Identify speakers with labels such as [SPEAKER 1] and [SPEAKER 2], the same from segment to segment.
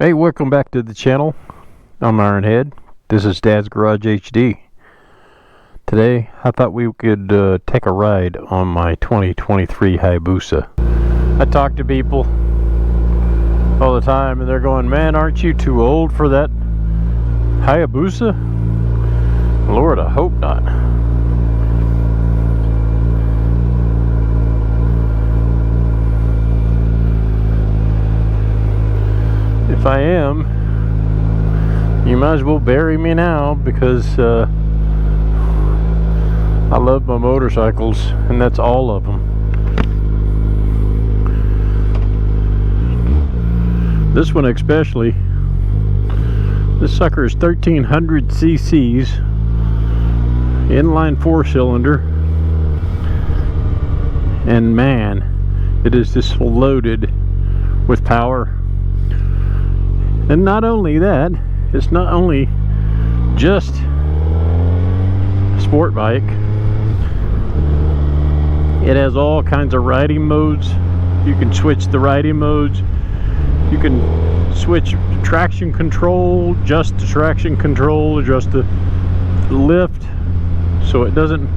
[SPEAKER 1] Hey, welcome back to the channel. I'm Ironhead. This is Dad's Garage HD. Today, I thought we could take a ride on my 2023 Hayabusa. I talk to people all the time and they're going, man, aren't you too old for that Hayabusa? Lord, I hope not. If I am, you might as well bury me now, because I love my motorcycles, and that's all of them. This one especially. This sucker is 1300 cc's, inline 4-cylinder, and man, it is just loaded with power. And not only that, it's not only just a sport bike. It has all kinds of riding modes. You can switch the riding modes. You can switch traction control, adjust the traction control, adjust the lift so it doesn't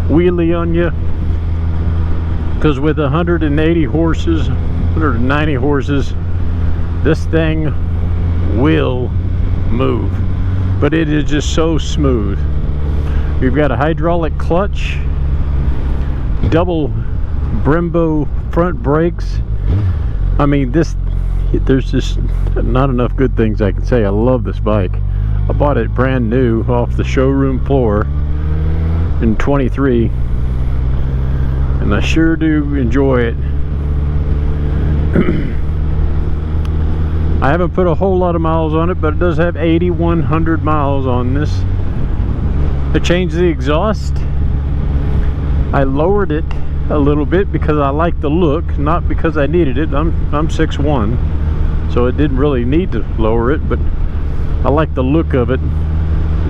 [SPEAKER 1] wheelie on you. Because with 180 horses, 190 horses, this thing will move, but it is just so smooth. We've got a hydraulic clutch, double Brembo front brakes. I mean, there's just not enough good things I can say. I love this bike. I bought it brand new off the showroom floor in 23, and I sure do enjoy it. I haven't put a whole lot of miles on it, but it does have 8,100 miles on this. I changed the exhaust. I lowered it a little bit because I like the look, not because I needed it. I'm 6'1", so it didn't really need to lower it, but I like the look of it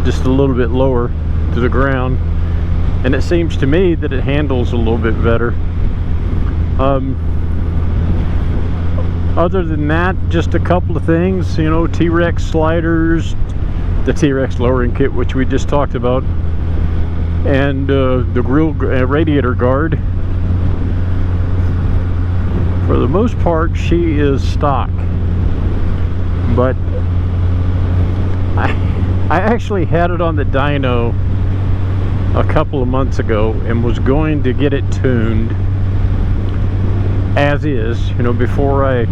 [SPEAKER 1] just a little bit lower to the ground, and it seems to me that it handles a little bit better. Other than that, just a couple of things, you know, T-Rex sliders, the T-Rex lowering kit, which we just talked about, and the grill radiator guard. For the most part, she is stock, but I actually had it on the dyno a couple of months ago and was going to get it tuned as is, you know, before I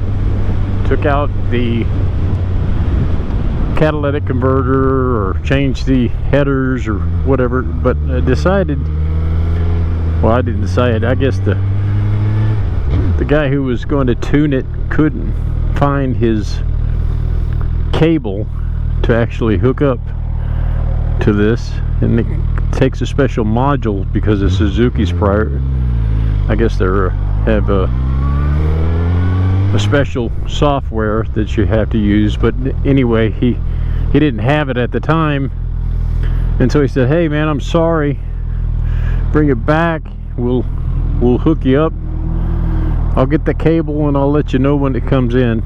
[SPEAKER 1] took out the catalytic converter or changed the headers or whatever. But I decided, well, I didn't decide, I guess the guy who was going to tune it couldn't find his cable to actually hook up to this, and it takes a special module because of Suzuki's prior, I guess they have a special software that you have to use. But anyway, he didn't have it at the time, and so he said, hey man, I'm sorry, bring it back, we'll hook you up, I'll get the cable and I'll let you know when it comes in.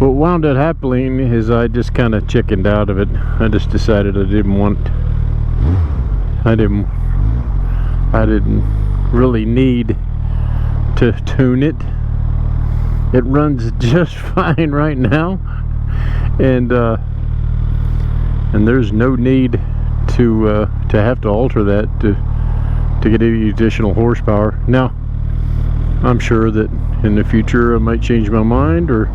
[SPEAKER 1] What wound up happening is I just kind of chickened out of it. I just decided I didn't really need to tune it. It runs just fine right now, and there's no need to have to alter that to get any additional horsepower. Now, I'm sure that in the future I might change my mind, or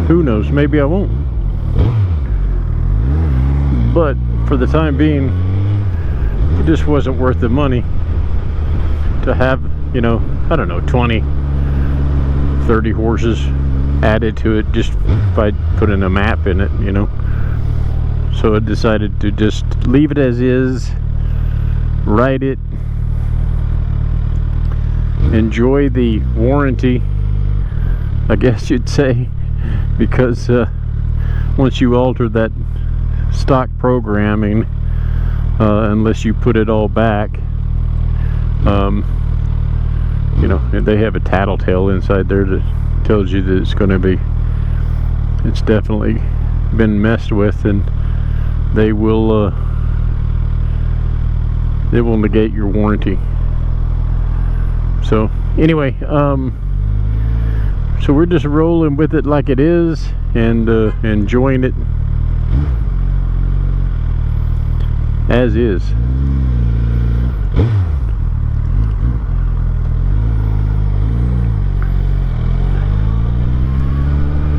[SPEAKER 1] who knows, maybe I won't. But for the time being, it just wasn't worth the money to have, you know, I don't know, 20, 30 horses added to it just by putting a map in it, you know. So I decided to just leave it as is, ride it, enjoy the warranty, I guess you'd say, because once you alter that stock programming, unless you put it all back, you know, they have a tattletale inside there that tells you that it's going to be it's definitely been messed with, and they will negate your warranty. So anyway, so we're just rolling with it like it is, and enjoying it as is.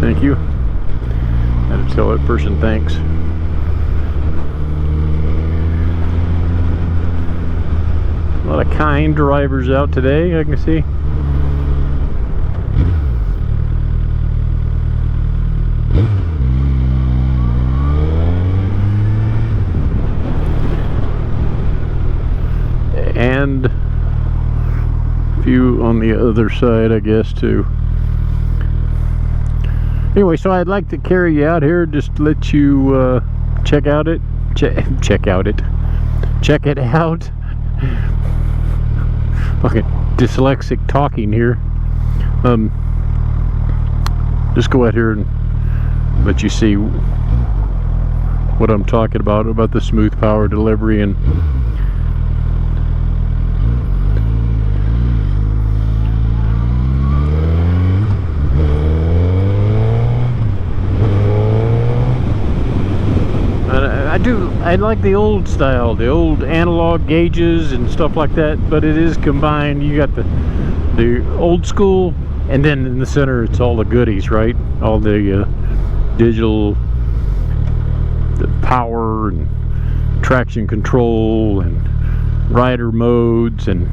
[SPEAKER 1] Thank you. I had to tell that person thanks. A lot of kind drivers out today, I can see. And a few on the other side, I guess, too. Anyway, so I'd like to carry you out here, just to let you check it out. Okay, dyslexic talking here. Just go out here and let you see what I'm talking about the smooth power delivery. And I like the old style, the old analog gauges and stuff like that, but it is combined. You got the old school, and then in the center it's all the goodies, right? All the digital, the power and traction control and rider modes and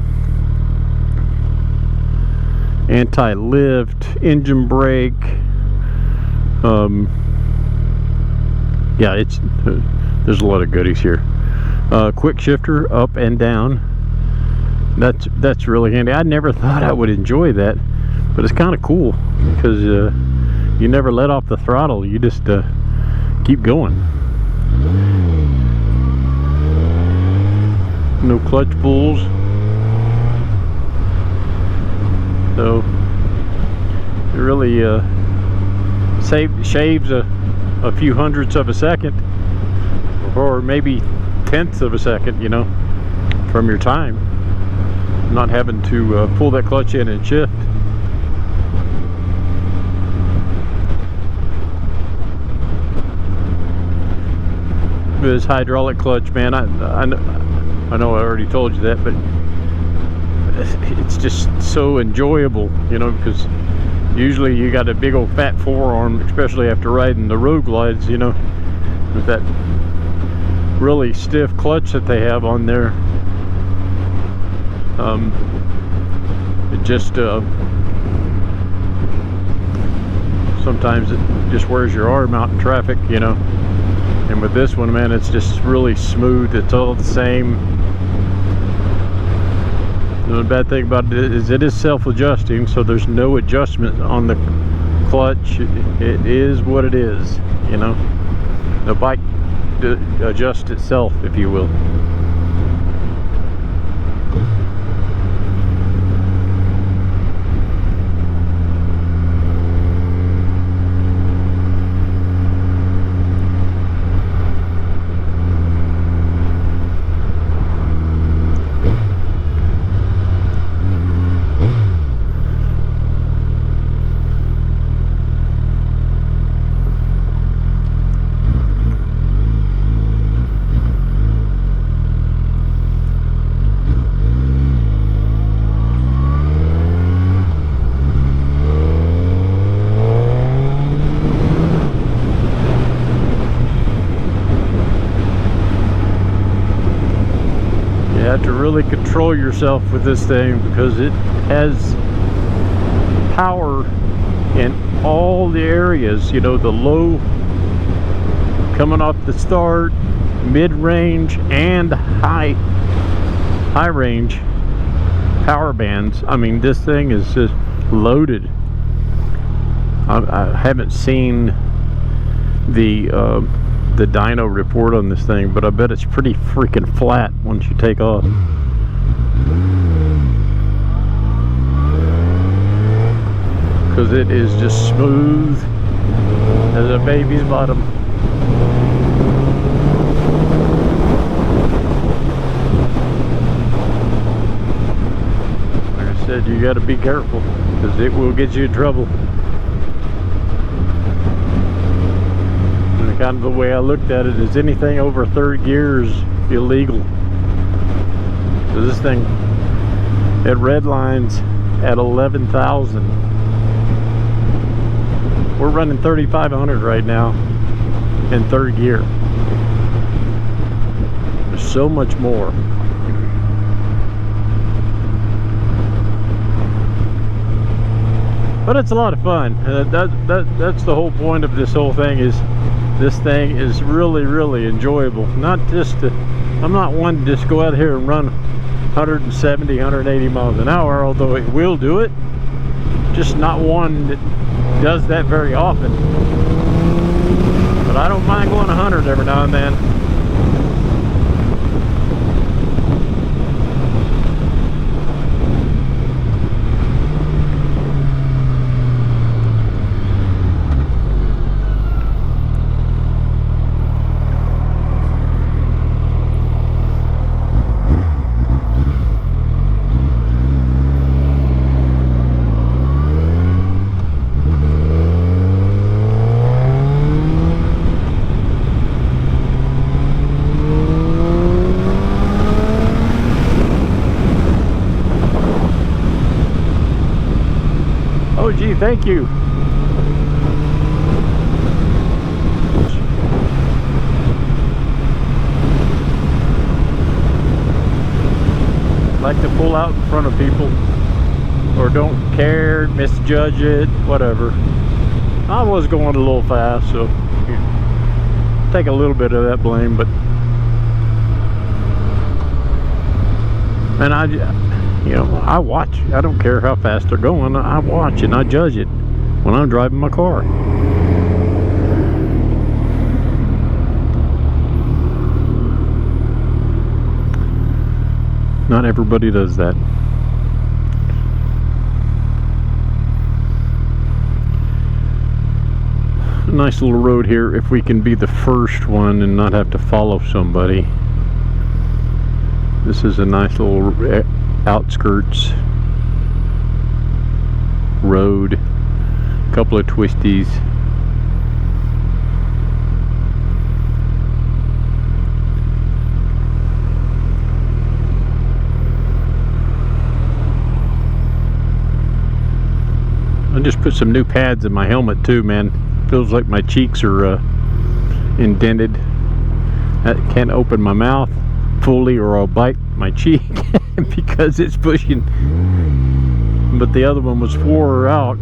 [SPEAKER 1] anti-lift, engine brake. Yeah, it's there's a lot of goodies here. Quick shifter up and down. That's really handy. I never thought I would enjoy that, but it's kind of cool because you never let off the throttle. You just keep going. No clutch pulls. So it really shaves a few hundredths of a second, or maybe tenths of a second, you know, from your time, not having to pull that clutch in and shift. This hydraulic clutch, man, I know I already told you that, but it's just so enjoyable, you know, because usually you got a big old fat forearm, especially after riding the road glides, you know, with that really stiff clutch that they have on there. It just sometimes it just wears your arm out in traffic, you know. And with this one, man, it's just really smooth. It's all the same. The bad thing about it is it is self-adjusting, so there's no adjustment on the clutch. It is what it is, you know. The bike adjusts itself, if you will. You have to really control yourself with this thing because it has power in all the areas, you know, the low coming off the start, mid-range and high range power bands. I mean, this thing is just loaded. I haven't seen the dyno report on this thing, but I bet it's pretty freaking flat once you take off. Because it is just smooth as a baby's bottom. Like I said, you got to be careful because it will get you in trouble. And kind of the way I looked at it is anything over third gear is illegal. So this thing, it red lines at 11,000. We're running 3,500 right now in third gear. There's so much more. But it's a lot of fun. That's the whole point of this whole thing, is this thing is really, really enjoyable. Not just to, I'm not one to just go out here and run 170, 180 miles an hour, although it will do it. Just not one that does that very often. But I don't mind going 100 every now and then. Oh gee, thank you. Like to pull out in front of people, or don't care, misjudge it, whatever. I was going a little fast, so take a little bit of that blame, but and I watch. I don't care how fast they're going. I watch and I judge it when I'm driving my car. Not everybody does that. A nice little road here if we can be the first one and not have to follow somebody. This is a nice little outskirts road, a couple of twisties. I just put some new pads in my helmet too, man. Feels like my cheeks are indented. I can't open my mouth fully or I'll bite my cheek because it's pushing. But the other one was wore out.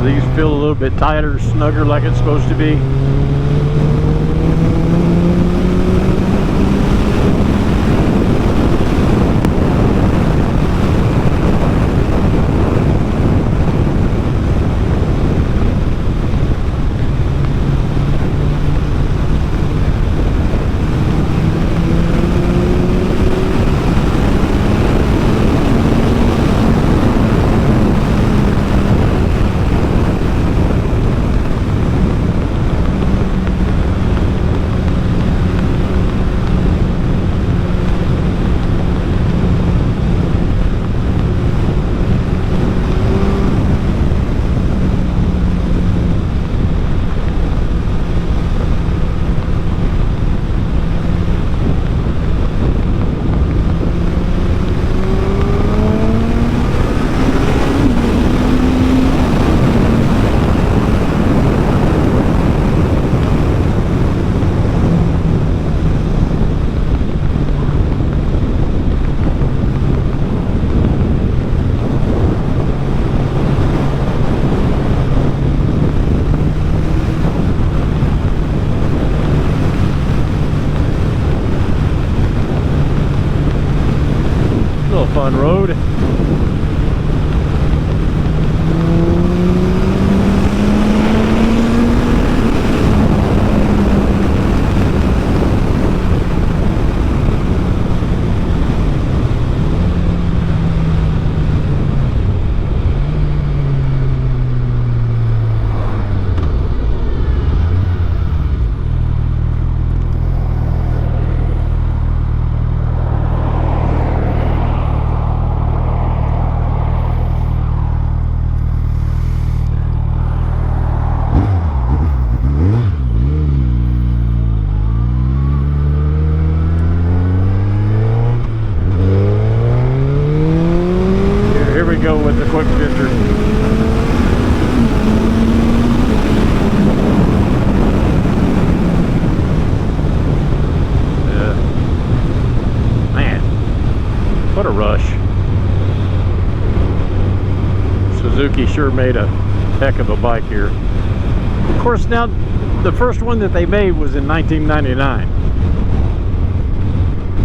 [SPEAKER 1] These feel a little bit tighter, snugger like it's supposed to be. There's a quick picture. Yeah. Man, what a rush. Suzuki sure made a heck of a bike here. Of course, now the first one that they made was in 1999.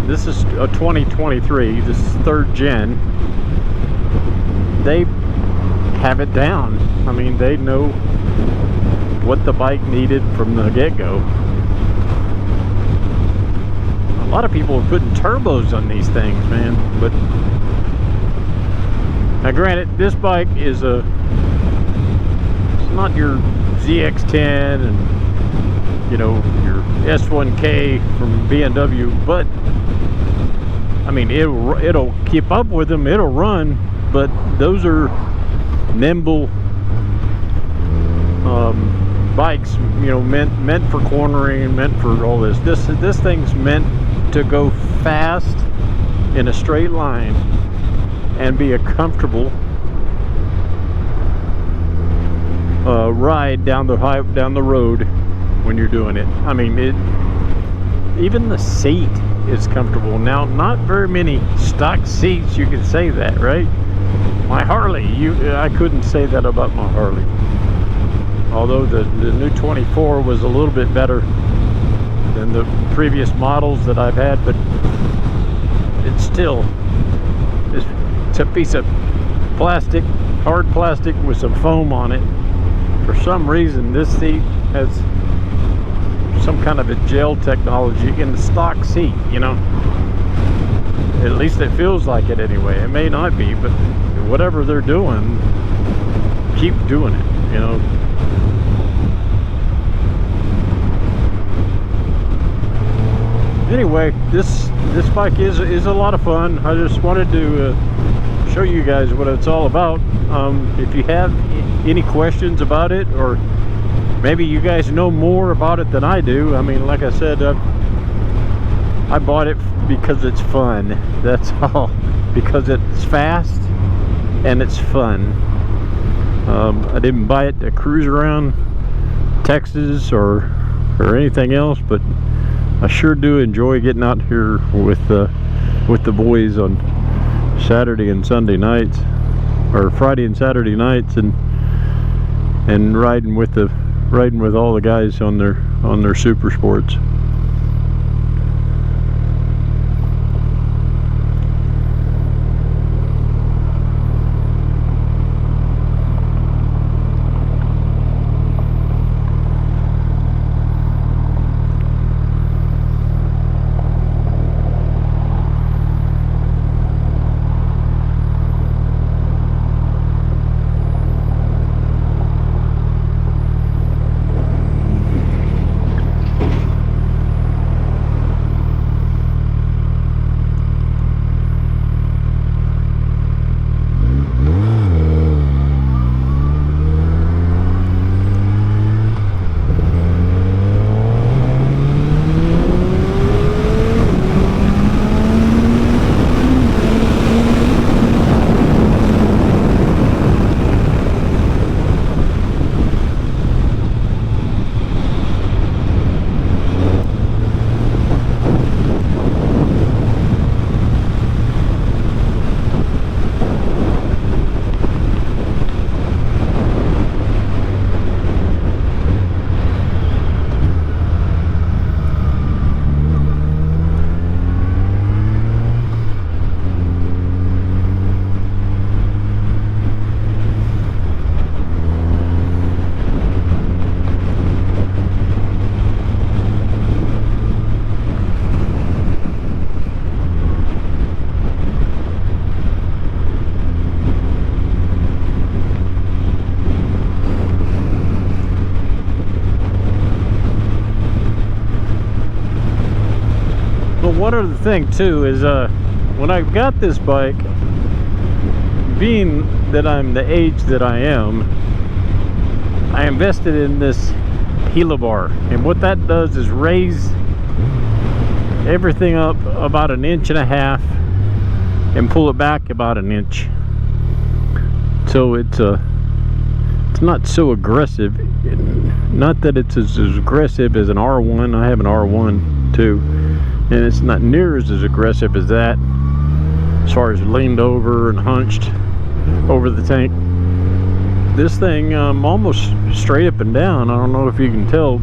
[SPEAKER 1] This is a 2023. This is third gen. They have it down. I mean, they know what the bike needed from the get-go. A lot of people are putting turbos on these things, man. But now, granted, this bike is it's not your ZX10 and, you know, your S1K from BMW, but I mean, it'll keep up with them. It'll run, but those are nimble bikes, you know, meant for cornering, meant for all this. This thing's meant to go fast in a straight line and be a comfortable ride down the road when you're doing it. I mean, even the seat is comfortable. Now, not very many stock seats you can say that, right? My Harley, I couldn't say that about my Harley. Although the new 24 was a little bit better than the previous models that I've had, but it's still, it's a piece of plastic, hard plastic with some foam on it. For some reason, this seat has some kind of a gel technology in the stock seat, you know. At least it feels like it anyway. It may not be, but whatever they're doing, keep doing it, you know. Anyway, this bike is a lot of fun. I just wanted to show you guys what it's all about. If you have any questions about it, or maybe you guys know more about it than I do. I mean, like I said, I bought it because it's fun. That's all. Because it's fast and it's fun. I didn't buy it to cruise around Texas or anything else, but I sure do enjoy getting out here with the boys on Saturday and Sunday nights, or Friday and Saturday nights, and riding with all the guys on their super sports. One other thing too is when I got this bike, being that I'm the age that I am, I invested in this Hila bar, and what that does is raise everything up about 1.5 inches and pull it back about 1 inch. So it's not so aggressive. Not that it's as aggressive as an R1. I have an R1 too, and it's not near as aggressive as that, as far as leaned over and hunched over the tank. This thing, almost straight up and down. I don't know if you can tell,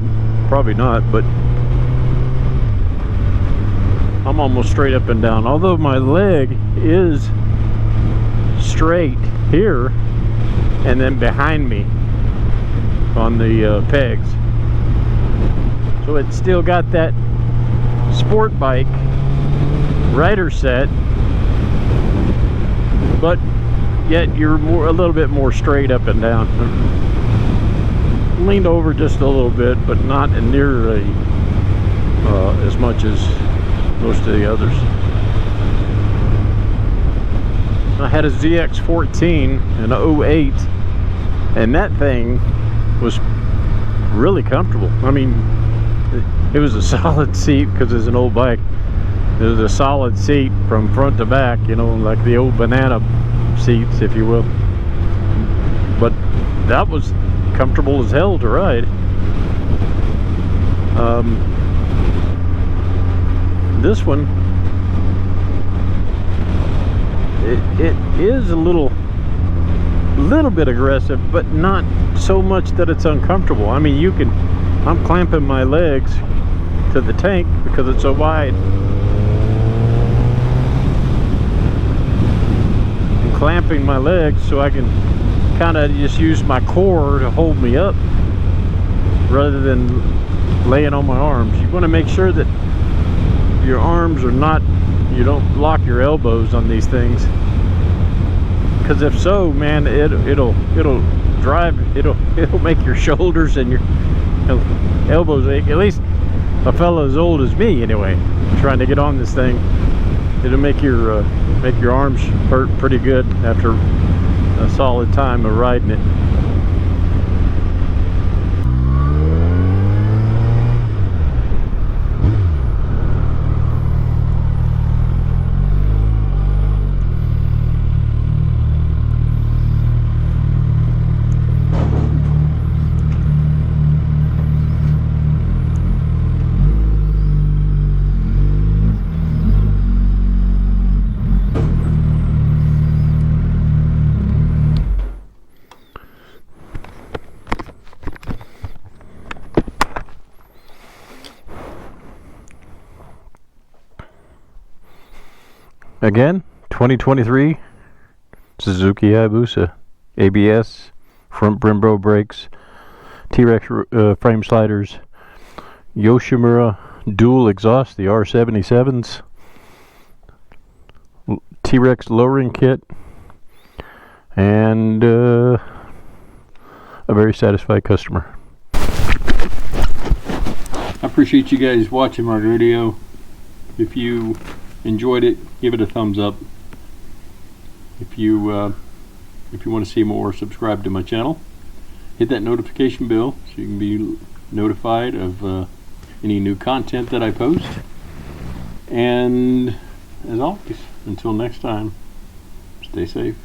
[SPEAKER 1] probably not, but I'm almost straight up and down, although my leg is straight here and then behind me on the pegs. So it's still got that sport bike rider set, but yet you're a little bit more straight up and down. Leaned over just a little bit, but not near as much as most of the others. I had a ZX14 in 08, and that thing was really comfortable. I mean, it was a solid seat because it's an old bike. It was a solid seat from front to back, you know, like the old banana seats, if you will. But that was comfortable as hell to ride. This one, it is a little bit aggressive, but not so much that it's uncomfortable. I mean, I'm clamping my legs to the tank because it's so wide. I'm clamping my legs so I can kind of just use my core to hold me up rather than laying on my arms. You want to make sure that your arms are not, you don't lock your elbows on these things, because if so, man, it'll make your shoulders and your elbows ache. At least a fellow as old as me, anyway, trying to get on this thing, it'll make your arms hurt pretty good after a solid time of riding it. Again, 2023 Suzuki Hayabusa, ABS, front Brembo brakes, T-Rex frame sliders, Yoshimura dual exhaust, the R77s, T-Rex lowering kit, and a very satisfied customer. I appreciate you guys watching my video. If you enjoyed it, give it a thumbs up. If you want to see more, subscribe to my channel. Hit that notification bell so you can be notified of any new content that I post. And as always, until next time, stay safe.